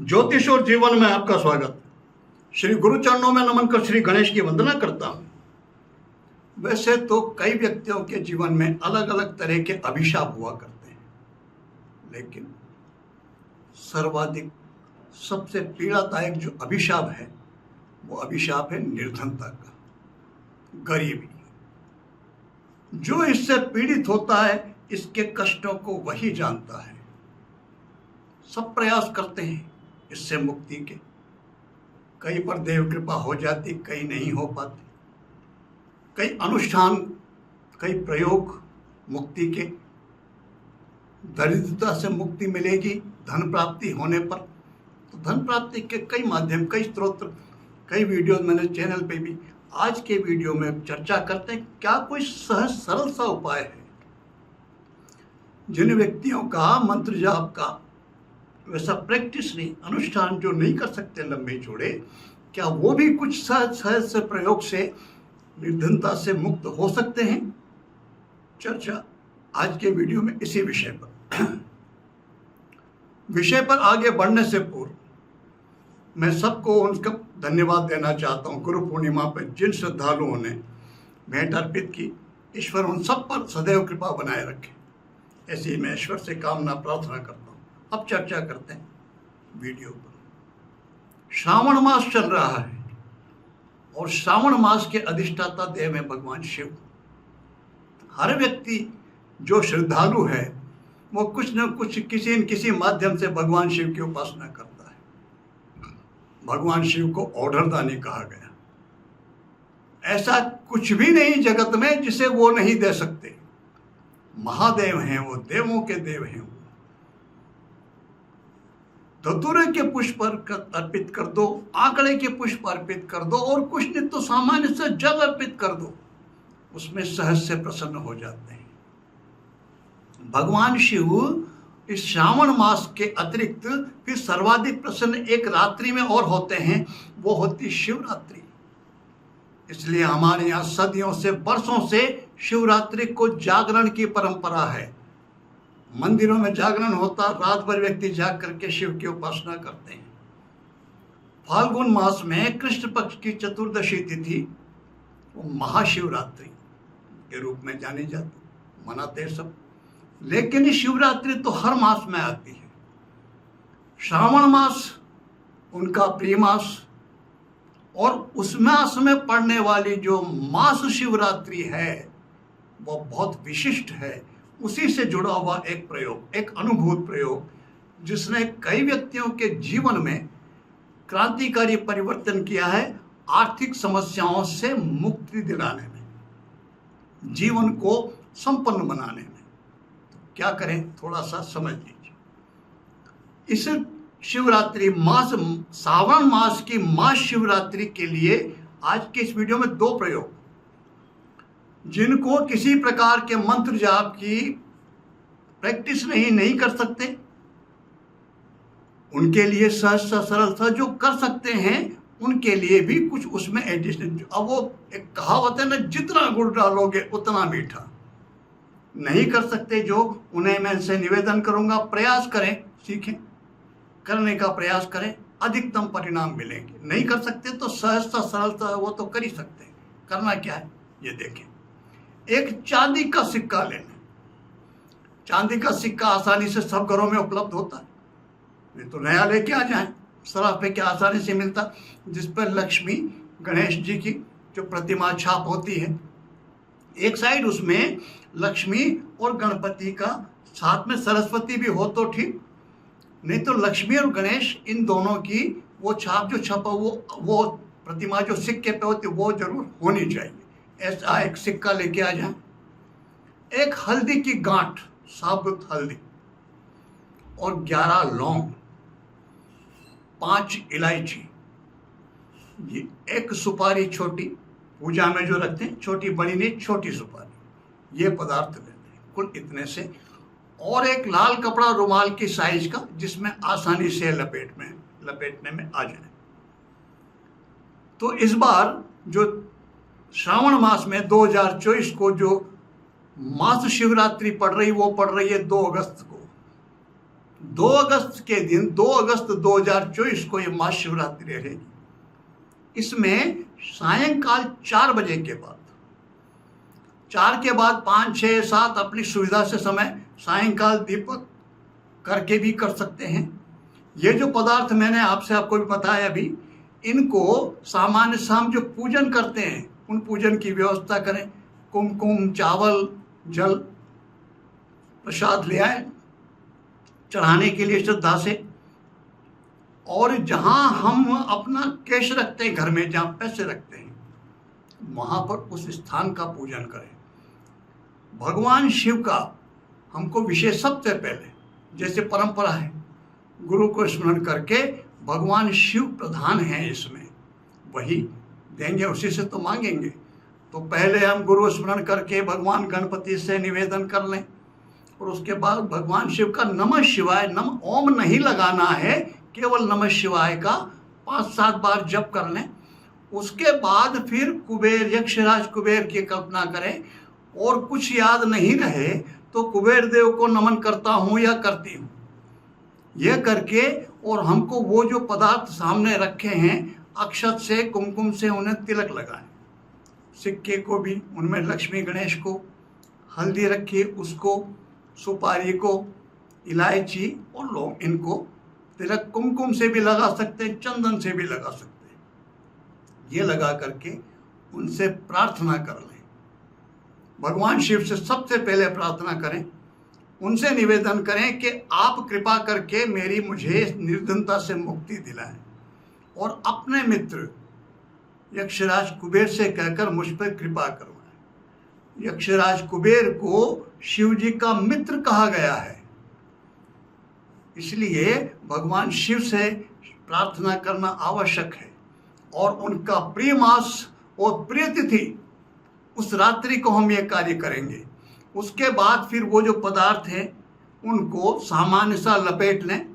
ज्योतिष और जीवन में आपका स्वागत। श्री गुरु चरणों में नमन कर श्री गणेश की वंदना करता हूँ। वैसे तो कई व्यक्तियों के जीवन में अलग अलग तरह के अभिशाप हुआ करते हैं, लेकिन सर्वाधिक सबसे पीड़ादायक जो अभिशाप है वो अभिशाप है निर्धनता का, गरीबी। जो इससे पीड़ित होता है इसके कष्टों को वही जानता है। सब प्रयास करते हैं इससे मुक्ति के, कई पर देव कृपा हो जाती, कई नहीं हो पाती। कई अनुष्ठान, कई प्रयोग मुक्ति के, दरिद्रता से मुक्ति मिलेगी धन प्राप्ति होने पर। तो धन प्राप्ति के कई माध्यम, कई स्रोत, कई वीडियो मैंने चैनल पे भी। आज के वीडियो में चर्चा करते हैं क्या कोई सहज सरल सा उपाय है जिन व्यक्तियों का मंत्र जाप का वैसा प्रैक्टिस नहीं, अनुष्ठान जो नहीं कर सकते लंबे चौड़े, क्या वो भी कुछ सहज से प्रयोग से निर्धनता से मुक्त हो सकते हैं। चर्चा आज के वीडियो में इसी विषय पर आगे बढ़ने से पूर्व मैं सबको उनका धन्यवाद देना चाहता हूँ। गुरु पूर्णिमा पर जिन श्रद्धालुओं ने भेंट अर्पित की, ईश्वर उन सब पर सदैव कृपा बनाए रखे, ऐसी मैं ईश्वर से कामना प्रार्थना करता हूँ। अब चर्चा करते हैं वीडियो पर। श्रावण मास चल रहा है और श्रावण मास के अधिष्ठाता देव है भगवान शिव। हर व्यक्ति जो श्रद्धालु है वो कुछ न कुछ किसी न किसी माध्यम से भगवान शिव की उपासना करता है। भगवान शिव को ऑर्डरदानी कहा गया। ऐसा कुछ भी नहीं जगत में जिसे वो नहीं दे सकते। महादेव हैं वो, देवों के देव हैं वो। धतूरे के पुष्प अर्पित कर दो, आंकड़े के पुष्प अर्पित कर दो और कुछ नहीं तो सामान्य से जल अर्पित कर दो, उसमें सहज से प्रसन्न हो जाते हैं। भगवान शिव इस श्रावण मास के अतिरिक्त फिर सर्वाधिक प्रसन्न एक रात्रि में और होते हैं, वो होती शिवरात्रि। इसलिए हमारे यहाँ सदियों से, वर्षों से शिवरात्रि को जागरण की परंपरा है। मंदिरों में जागरण होता, रात भर व्यक्ति जाग करके शिव की उपासना करते हैं। फाल्गुन मास में कृष्ण पक्ष की चतुर्दशी तिथि वो महाशिवरात्रि के रूप में जानी जाती, मनाते सब। लेकिन शिवरात्रि तो हर मास में आती है। श्रावण मास उनका प्रिय मास, और उस मास में पड़ने वाली जो मास शिवरात्रि है वो बहुत विशिष्ट है। उसी से जुड़ा हुआ एक प्रयोग, एक अनुभूत प्रयोग, जिसने कई व्यक्तियों के जीवन में क्रांतिकारी परिवर्तन किया है। आर्थिक समस्याओं से मुक्ति दिलाने में, जीवन को संपन्न बनाने में। तो क्या करें, थोड़ा सा समझ लीजिए। इस शिवरात्रि मास, सावन मास की महाशिवरात्रि के लिए आज के इस वीडियो में दो प्रयोग। जिनको किसी प्रकार के मंत्र जाप की प्रैक्टिस नहीं कर सकते, उनके लिए सहज सा सरल सा, जो कर सकते हैं उनके लिए भी कुछ उसमें एडिशनल। अब वो एक कहावत है ना, जितना गुड़ डालोगे उतना मीठा। नहीं कर सकते जो, उन्हें मैं इनसे निवेदन करूंगा, प्रयास करें, सीखें, करने का प्रयास करें, अधिकतम परिणाम मिलेंगे। नहीं कर सकते तो सहज सा सरल सा वो तो कर ही सकते हैं। करना क्या है ये देखें। एक चांदी का सिक्का लेना। चांदी का सिक्का आसानी से सब घरों में उपलब्ध होता है, नहीं तो नया लेके आ जाएं, सराफ पे क्या आसानी से मिलता, जिस पर लक्ष्मी गणेश जी की जो प्रतिमा छाप होती है। एक साइड उसमें लक्ष्मी और गणपति का, साथ में सरस्वती भी हो तो ठीक, नहीं तो लक्ष्मी और गणेश इन दोनों की वो छाप जो छपा, वो प्रतिमा जो सिक्के पे होती वो जरूर होनी चाहिए। ऐसा एक सिक्का लेके आ जाए। एक हल्दी की गांठ, साबुत हल्दी, और 11 लौंग, 5 इलायची, ये एक सुपारी छोटी, पूजा में जो रखते हैं, छोटी बड़ी नहीं, छोटी सुपारी, ये पदार्थ लेते हैं कुल इतने से। और एक लाल कपड़ा रुमाल की साइज का, जिसमें आसानी से लपेटने में आ जाए। तो इस बार जो श्रावण मास में 2024 को जो मास शिवरात्रि पड़ रही, वो पड़ रही है 2 अगस्त को। 2 अगस्त के दिन 2 अगस्त 2024 को ये महाशिवरात्रि रहेगी। इसमें सायंकाल 4 बजे के बाद, 4 के बाद 5, 6, 7 अपनी सुविधा से समय सायंकाल दीपक करके भी कर सकते हैं। ये जो पदार्थ मैंने आपको भी बताया अभी, इनको सामान्य से हम जो पूजन करते हैं उन पूजन की व्यवस्था करें। कुमकुम, चावल, जल, प्रसाद ले आए चढ़ाने के लिए श्रद्धा से। और जहाँ हम अपना कैश रखते हैं घर में, जहाँ पैसे रखते हैं, वहाँ पर उस स्थान का पूजन करें। भगवान शिव का हमको विशेष सबसे पहले, जैसे परंपरा है, गुरु को स्मरण करके, भगवान शिव प्रधान हैं इसमें, वही देंगे, उसी से तो मांगेंगे। तो पहले हम गुरु स्मरण करके भगवान गणपति से निवेदन कर लें, और उसके बाद भगवान शिव का नमः शिवाय, नम ओम नहीं लगाना है, केवल नमः शिवाय का 5-7 बार जप कर लें। उसके बाद फिर कुबेर, यक्षराज कुबेर की कल्पना करें, और कुछ याद नहीं रहे तो कुबेर देव को नमन करता हूँ या करती हूँ, यह करके, और हमको वो जो पदार्थ सामने रखे हैं, अक्षत से, कुमकुम से उन्हें तिलक लगाएं। सिक्के को भी, उनमें लक्ष्मी गणेश को, हल्दी रखिए उसको, सुपारी को, इलायची और लौंग, इनको तिलक कुमकुम से भी लगा सकते हैं, चंदन से भी लगा सकते हैं। ये लगा करके उनसे प्रार्थना कर लें। भगवान शिव से सबसे पहले प्रार्थना करें, उनसे निवेदन करें कि आप कृपा करके मुझे निर्धनता से मुक्ति दिलाएं, और अपने मित्र यक्षराज कुबेर से कहकर मुझ पर कृपा करवाएं। यक्षराज कुबेर को शिव जी का मित्र कहा गया है, इसलिए भगवान शिव से प्रार्थना करना आवश्यक है। और उनका प्रिय मास और प्रिय तिथि, उस रात्रि को हम ये कार्य करेंगे। उसके बाद फिर वो जो पदार्थ हैं उनको सामान्य सा लपेट लें,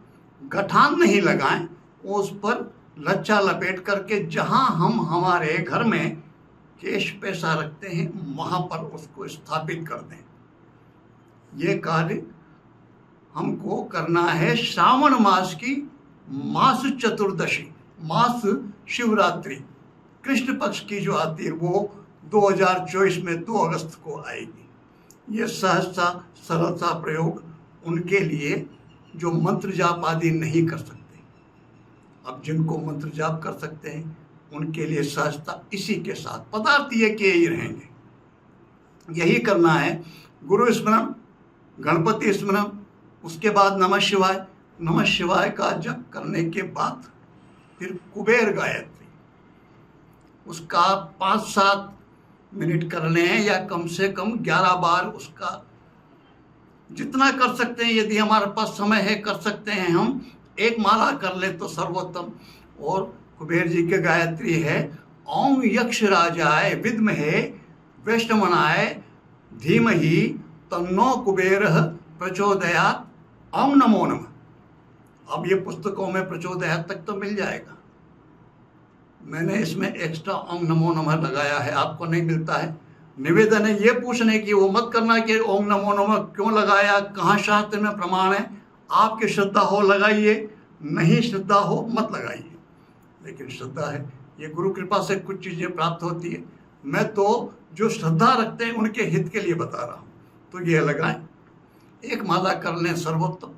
गठान नहीं लगाएं, उस पर लच्छा लपेट करके जहां हम हमारे घर में केश पैसा रखते हैं वहां पर उसको स्थापित कर दें। ये कार्य हमको करना है श्रावण मास की मास चतुर्दशी, मास शिवरात्रि, कृष्ण पक्ष की जो आती है, वो 2024 में 2 अगस्त को आएगी। ये सहजता सरलता प्रयोग उनके लिए जो मंत्र जाप आदि नहीं कर सकते। अब जिनको मंत्र जाप कर सकते हैं उनके लिए सहजता इसी के साथ, पदार्थ ये के ही रहेंगे। यही करना है, गुरु स्मरण, गणपति स्मरण, उसके बाद नमः शिवाय। नमः शिवाय का जप करने के बाद फिर कुबेर गायत्री, उसका 5-7 मिनट कर लें, या कम से कम 11 बार उसका जितना कर सकते हैं, यदि हमारे पास समय है कर सकते हैं हम, एक माला कर ले तो सर्वोत्तम। और कुबेर जी के गायत्री है, ओम यक्षराजाय विद्महे वैष्णवनाय धीमहि तन्नो कुबेरः प्रचोदयात्, ओम नमो नमः। अब ये पुस्तकों में प्रचोदयात् तक तो मिल जाएगा, मैंने इसमें एक्स्ट्रा ओम नमो नमः लगाया है, आपको नहीं मिलता है। निवेदन है ये पूछने की, वो मत करना कि ओम नमो नमः क्यों लगाया, कहाँ शास्त्र में प्रमाण है। आपकी श्रद्धा हो लगाइए, नहीं श्रद्धा हो मत लगाइए, लेकिन श्रद्धा है, ये गुरु कृपा से कुछ चीज़ें प्राप्त होती है। मैं तो जो श्रद्धा रखते हैं उनके हित के लिए बता रहा हूँ, तो ये लगाएं, एक माला कर लें सर्वोत्तम।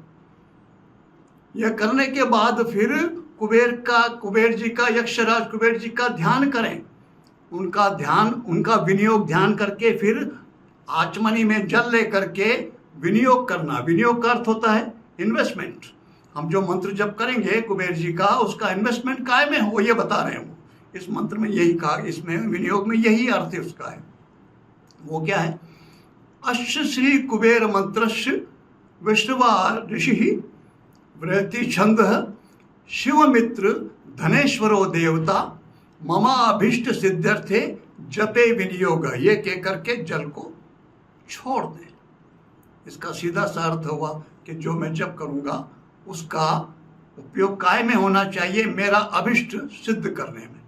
यह करने के बाद फिर कुबेर जी का, यक्षराज कुबेर जी का ध्यान करें, उनका ध्यान, उनका विनियोग ध्यान करके फिर आचमनी में जल ले करके विनियोग करना। विनियोग का अर्थ होता है इन्वेस्टमेंट। हम जो मंत्र जप करेंगे कुबेर जी का, उसका इन्वेस्टमेंट काय में हो, ये बता रहे हैं वो, इस मंत्र में यही कहा, इसमें विनियोग में यही अर्थ है उसका है। वो क्या है, अश्य श्री कुबेर मंत्रस्य विष्णुवा ऋषि वृत्ति छंद शिव मित्र धनेश्वरो देवता ममा अभिष्ट सिद्ध्यर्थे जपे विनियोग। ये कह करके जल को छोड़ दें। इसका सीधा सा अर्थ हुआ कि जो मैं जप करूँगा उसका उपयोग काय में होना चाहिए, मेरा अभिष्ट सिद्ध करने में।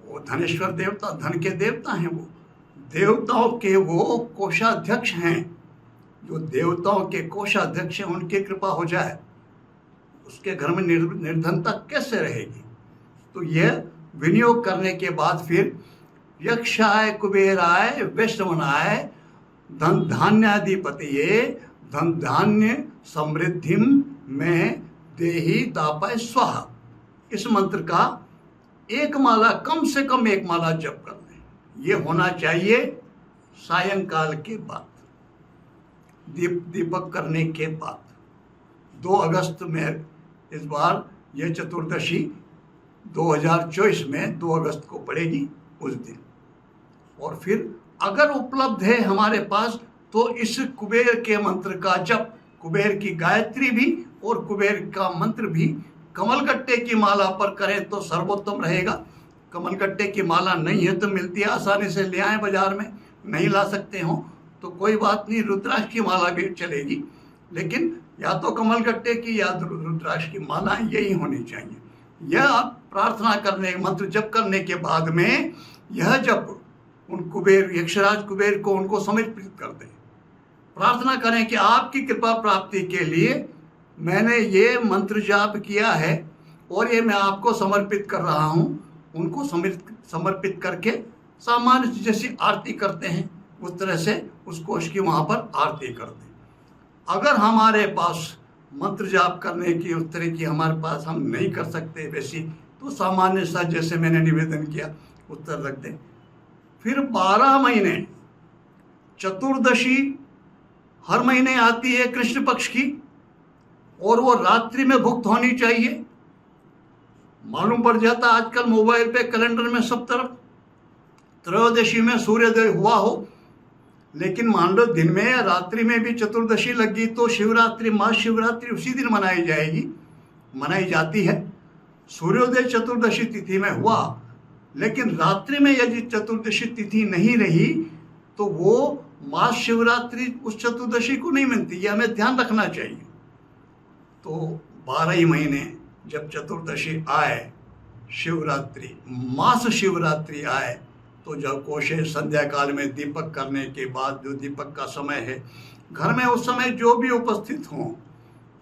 वो धनेश्वर देवता, धन के देवता हैं, वो देवताओं के वो कोषाध्यक्ष हैं, जो देवताओं के कोषाध्यक्ष हैं, उनकी कृपा हो जाए उसके घर में निर्धनता कैसे रहेगी। तो यह विनियोग करने के बाद फिर यक्षाय कुबेराय वैष्णवनाय धन धान्याधिपतये धन धान्य समृद्धिम में देहि तापय स्वाहा। इस मंत्र का एक माला, कम से कम एक माला जप कर लें। ये होना चाहिए सायंकाल के बाद, दीपक करने के बाद। 2 अगस्त में इस बार यह चतुर्दशी 2024 में 2 अगस्त को पड़ेगी उस दिन। और फिर अगर उपलब्ध है हमारे पास तो इस कुबेर के मंत्र का जप, कुबेर की गायत्री भी और कुबेर का मंत्र भी कमलगट्टे की माला पर करें तो सर्वोत्तम रहेगा। कमलगट्टे की माला नहीं है तो मिलती है, आसानी से ले आए बाजार में। नहीं ला सकते हो तो कोई बात नहीं, रुद्राक्ष की माला भी चलेगी, लेकिन या तो कमलगट्टे की या रुद्राक्ष की माला यही होनी चाहिए। यह आप प्रार्थना करने, मंत्र जप करने के बाद में यह जप उन कुबेर, यक्षराज कुबेर को उनको समर्पित कर दें। प्रार्थना करें कि आपकी कृपा प्राप्ति के लिए मैंने ये मंत्र जाप किया है और ये मैं आपको समर्पित कर रहा हूँ। उनको समर्पित करके सामान्य जैसी आरती करते हैं उस तरह से उस कोष की वहाँ पर आरती कर दें। अगर हमारे पास मंत्र जाप करने की उस तरह की हमारे पास हम नहीं कर सकते वैसी, तो सामान्य सा जैसे मैंने निवेदन किया उस तरह रख दें। फिर 12 महीने चतुर्दशी हर महीने आती है कृष्ण पक्ष की, और वो रात्रि में भुक्त होनी चाहिए। मालूम पड़ जाता आजकल मोबाइल पे, कैलेंडर में, सब तरफ त्रयोदशी में सूर्योदय हुआ हो, लेकिन मान लो दिन में या रात्रि में भी चतुर्दशी लगी तो शिवरात्रि, महाशिवरात्रि उसी दिन मनाई जाएगी, मनाई जाती है। सूर्योदय चतुर्दशी तिथि में हुआ, लेकिन रात्रि में यदि चतुर्दशी तिथि नहीं रही तो वो महाशिवरात्रि उस चतुर्दशी को नहीं मिलती। यह हमें ध्यान रखना चाहिए। तो 12 ही महीने जब चतुर्दशी आए, शिवरात्रि, मास शिवरात्रि आए, तो जब कोशे संध्या काल में दीपक करने के बाद जो दीपक का समय है, घर में उस समय जो भी उपस्थित हों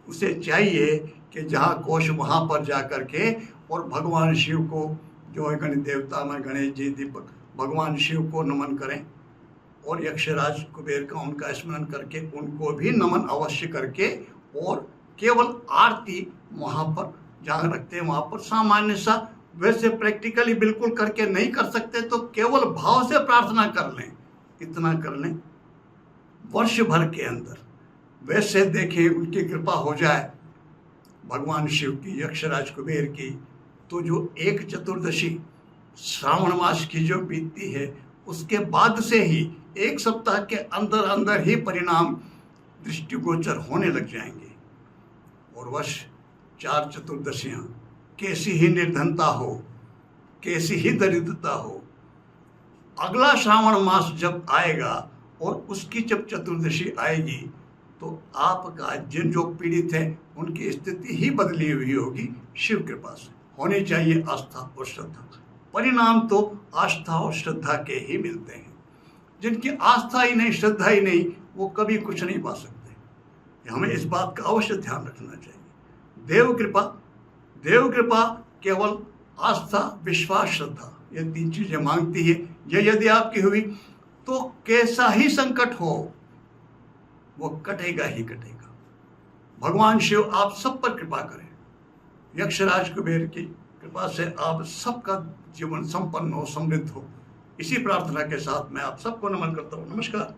उसे चाहिए कि जहाँ कोश वहाँ पर जा कर के और भगवान शिव को, जो है गणेश देवता में गणेश जी, दीपक, भगवान शिव को नमन करें और यक्षराज कुबेर का उनका स्मरण करके उनको भी नमन अवश्य करके, और केवल आरती वहाँ पर जहाँ रखते हैं वहाँ पर सामान्य सा, वैसे प्रैक्टिकली बिल्कुल करके नहीं कर सकते तो केवल भाव से प्रार्थना कर लें, इतना कर लें वर्ष भर के अंदर। वैसे देखें उनकी कृपा हो जाए भगवान शिव की, यक्षराज कुबेर की, तो जो एक चतुर्दशी श्रावण मास की जो बीतती है उसके बाद से ही 1 सप्ताह के अंदर अंदर ही परिणाम दृष्टिगोचर होने लग जाएंगे। और वर्ष 4 चतुर्दशियाँ, कैसी ही निर्धनता हो, कैसी ही दरिद्रता हो, अगला श्रावण मास जब आएगा और उसकी जब चतुर्दशी आएगी तो आपका जिन जो पीड़ित है उनकी स्थिति ही बदली हुई होगी। शिव कृपा से होनी चाहिए आस्था और श्रद्धा। परिणाम तो आस्था और श्रद्धा के ही मिलते हैं। जिनकी आस्था ही नहीं, श्रद्धा ही नहीं, वो कभी कुछ नहीं पा सकते। हमें इस बात का अवश्य ध्यान रखना चाहिए। देव कृपा केवल आस्था, विश्वास, श्रद्धा, ये 3 चीजें मांगती है। ये यदि आपकी हुई तो कैसा ही संकट हो वो कटेगा ही कटेगा। भगवान शिव आप सब पर कृपा करें। यक्षराज कुबेर की कृपा से आप सबका जीवन संपन्न हो, समृद्ध हो। इसी प्रार्थना के साथ मैं आप सबको नमन करता हूँ। नमस्कार।